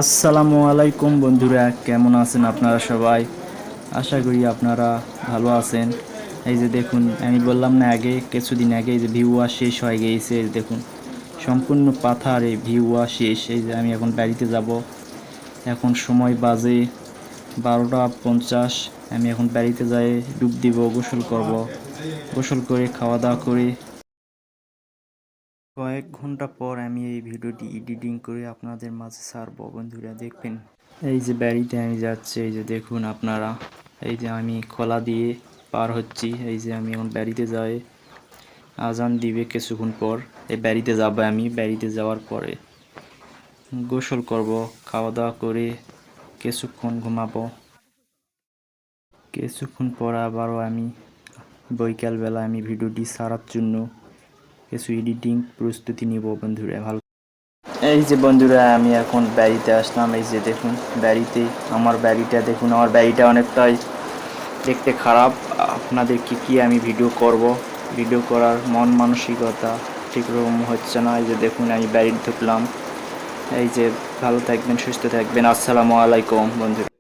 আসসালামু আলাইকুম বন্ধুরা, কেমন আছেন আপনারা সবাই? আশা করি আপনারা ভালো আছেন। এই যে দেখুন, আমি বললাম না আগে কিছুদিন আগে এই যে ভিউয়া শেষ হয়ে গিয়েছে। এই যে দেখুন, সম্পূর্ণ পাথার এই ভিউয়া শেষ। এই যে আমি এখন বাড়িতে যাব। এখন সময় বাজে 12টা 50। আমি এখন বাড়িতে যাই ডুব দিব, গোসল করব। গোসল করে খাওয়া দাওয়া করে কয়েক ঘন্টা পর আমি এই ভিডিওটি এডিটিং করে আপনাদের মাঝে ছাড়বো। বন্ধুরা দেখবেন, এই যে বাড়িতে আমি যাচ্ছি। এই যে দেখুন আপনারা, এই যে আমি খোলা দিয়ে পার হচ্ছি। এই যে আমি এখন বাড়িতে যাই, আজান দিবে কিছুক্ষণ পর। এই বাড়িতে যাব। আমি বাড়িতে যাওয়ার পরে গোসল করব, খাওয়া দাওয়া করে কিছুক্ষণ ঘুমাবো। কিছুক্ষণ পর আবারও আমি বিকালবেলা আমি ভিডিওটি ছাড়ার জন্য কিছু এডিটিং প্রস্তুতি নিব। বন্ধুরা ভালো। এই যে বন্ধুরা, আমি এখন বাড়িতে আসলাম। এই যে দেখুন বাড়িতে, আমার বাড়িটা দেখুন। আমার বাড়িটা অনেকটাই দেখতে খারাপ। আপনাদেরকে কি আমি ভিডিও করব, ভিডিও করার মন মানসিকতা ঠিকরকম হচ্ছে না। এই যে দেখুন আমি বাড়িতে ঢুকলাম। এই যে ভালো থাকবেন, সুস্থ থাকবেন। আসসালামু আলাইকুম বন্ধুরা।